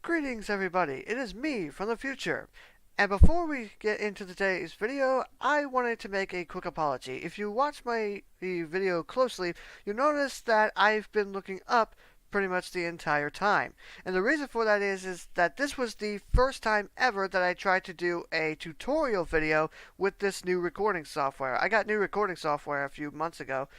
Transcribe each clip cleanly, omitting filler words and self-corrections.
Greetings everybody, it is me from the future. And before we get into today's video, I wanted to make a quick apology. If you watch the video closely, you'll notice that I've been looking up pretty much the entire time. And the reason for that is that this was the first time ever that I tried to do a tutorial video with this new recording software. I got new recording software a few months ago,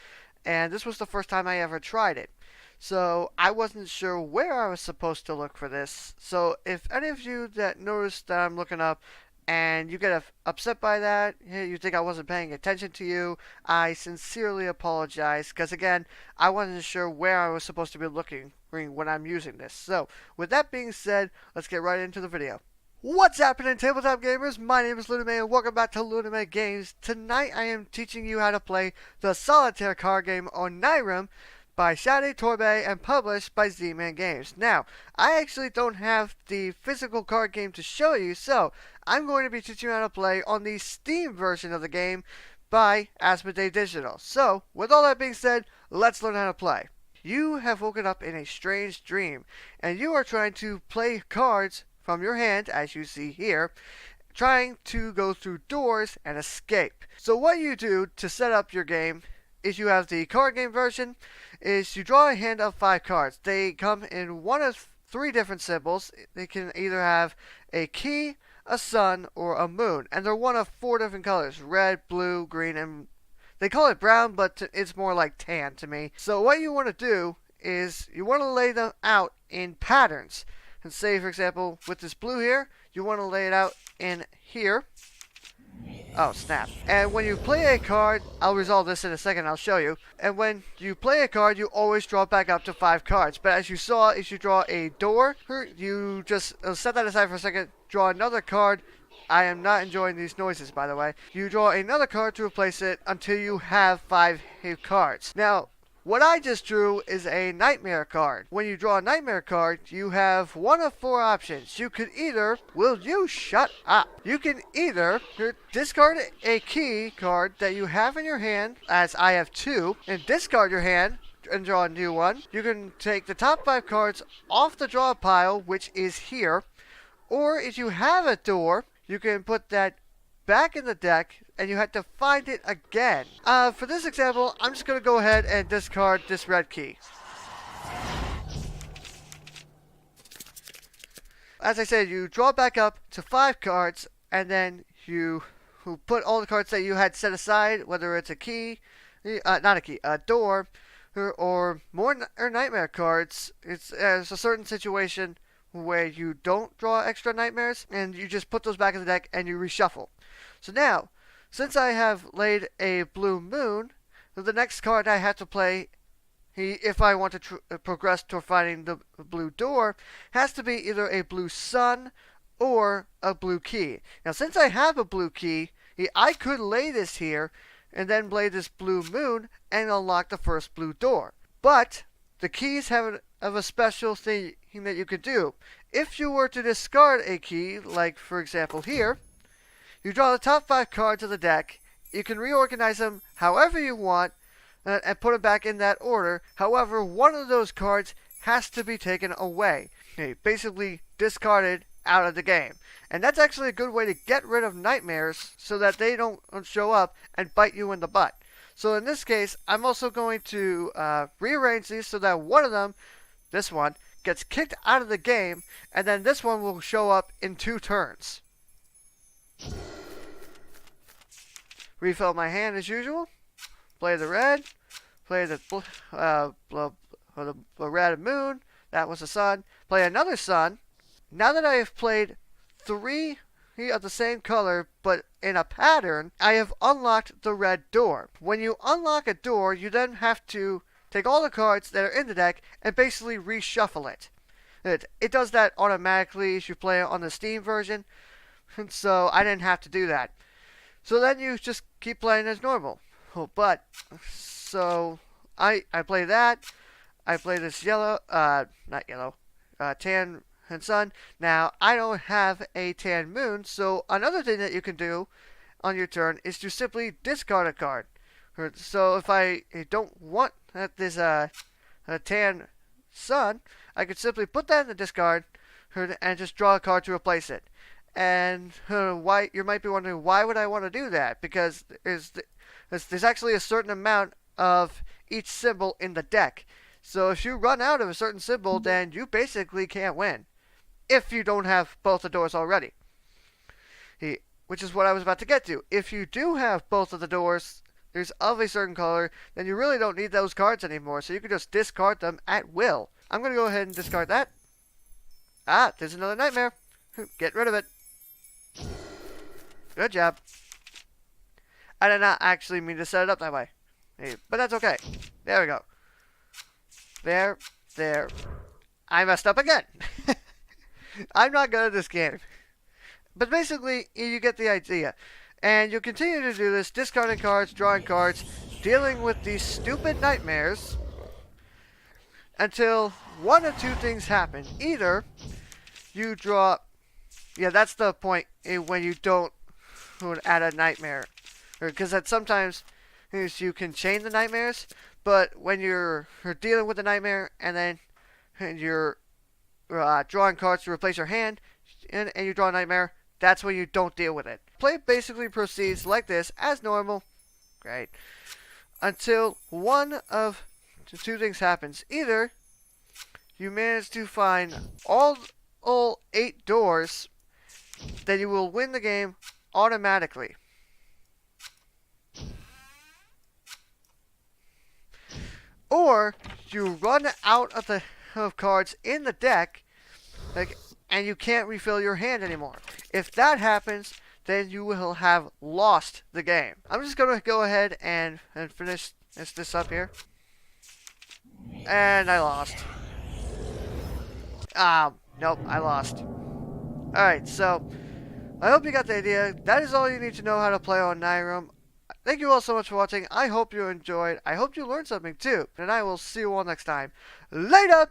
and this was the first time I ever tried it. So I wasn't sure where I was supposed to look for this. So if any of you that noticed that I'm looking up and you get upset by that, you think I wasn't paying attention to you, I sincerely apologize, because again, I wasn't sure where I was supposed to be looking when I'm using this. So with that being said, let's get right into the video. What's happening, tabletop gamers? My name is LeunameGames and welcome back to LeunameGames. Tonight I am teaching you how to play the solitaire card game Onirim by Shadi Torbey and published by LeunameGames. Now, I actually don't have the physical card game to show you, so I'm going to be teaching you how to play on the Steam version of the game by Asmodee Digital. So, with all that being said, let's learn how to play. You have woken up in a strange dream, and you are trying to play cards from your hand, as you see here, trying to go through doors and escape. So what you do to set up your game is you have the card game version, is you draw a hand of 5 cards. They come in one of 3 different symbols. They can either have a key, a sun, or a moon. And they're one of 4 different colors: red, blue, green, and they call it brown, but it's more like tan to me. So what you want to do is you want to lay them out in patterns. And say, for example, with this blue here, you want to lay it out in here. Oh, snap. And when you play a card, I'll resolve this in a second, I'll show you. And when you play a card, you always draw back up to 5 cards. But as you saw, if you draw a door, you just set that aside for a second, draw another card. I am not enjoying these noises, by the way. You draw another card to replace it until you have 5 cards. Now, what I just drew is a nightmare card. When you draw a nightmare card, you have one of 4 options. You could either, will you shut up? You can either discard a key card that you have in your hand, as I have 2, and discard your hand and draw a new one. You can take the top 5 cards off the draw pile, which is here. Or if you have a door, you can put that back in the deck, and you have to find it again. For this example, I'm just going to go ahead and discard this red key. As I said, you draw back up to 5 cards, and then you put all the cards that you had set aside, whether it's a key, not a key, a door, or more nightmare cards. It's a certain situation where you don't draw extra nightmares, and you just put those back in the deck and you reshuffle. So now, since I have laid a blue moon, the next card I have to play, if I want to progress toward finding the blue door, has to be either a blue sun or a blue key. Now, since I have a blue key, I could lay this here and then play this blue moon and unlock the first blue door. But the keys have a special thing that you could do. If you were to discard a key, like for example here, you draw the top 5 cards of the deck. You can reorganize them however you want and put them back in that order. However, one of those cards has to be taken away. Basically discarded out of the game. And that's actually a good way to get rid of nightmares so that they don't show up and bite you in the butt. So in this case, I'm also going to rearrange these so that one of them, this one, gets kicked out of the game, and then this one will show up in 2 turns. Refill my hand as usual. Play the red. Play the red moon. That was the sun. Play another sun. Now that I have played 3 of the same color, but in a pattern, I have unlocked the red door. When you unlock a door, you then have to take all the cards that are in the deck and basically reshuffle it. It does that automatically if you play it on the Steam version, and so I didn't have to do that. So then you just keep playing as normal. But, so I play that. I play this yellow, not yellow, tan and sun. Now, I don't have a tan moon, so another thing that you can do on your turn is to simply discard a card. So if I don't want this tan sun, I could simply put that in the discard, and just draw a card to replace it. And why you might be wondering, why would I want to do that? Because there's actually a certain amount of each symbol in the deck. So if you run out of a certain symbol, then you basically can't win. If you don't have both the doors already. Which is what I was about to get to. If you do have both of the doors, there's of a certain color, then you really don't need those cards anymore. So you can just discard them at will. I'm going to go ahead and discard that. Ah, there's another nightmare. Get rid of it. Good job. I did not actually mean to set it up that way. But that's okay. There we go. There. I messed up again. I'm not good at this game. But basically, you get the idea. And you'll continue to do this, discarding cards, drawing cards, dealing with these stupid nightmares, until one of two things happen. Either you draw... Yeah, that's the point when you don't add a nightmare. Because that sometimes you can chain the nightmares, but when you're dealing with the nightmare and then you're drawing cards to replace your hand, and you draw a nightmare, that's when you don't deal with it. Play basically proceeds like this, as normal. Great. Until one of two things happens. Either you manage to find all 8 doors, then you will win the game automatically. Or you run out of cards in the deck, and you can't refill your hand anymore. If that happens, then you will have lost the game. I'm just going to go ahead and finish this up here. And I lost. Nope, I lost. Alright, so I hope you got the idea. That is all you need to know how to play on Onirim. Thank you all so much for watching. I hope you enjoyed. I hope you learned something too. And I will see you all next time. Later!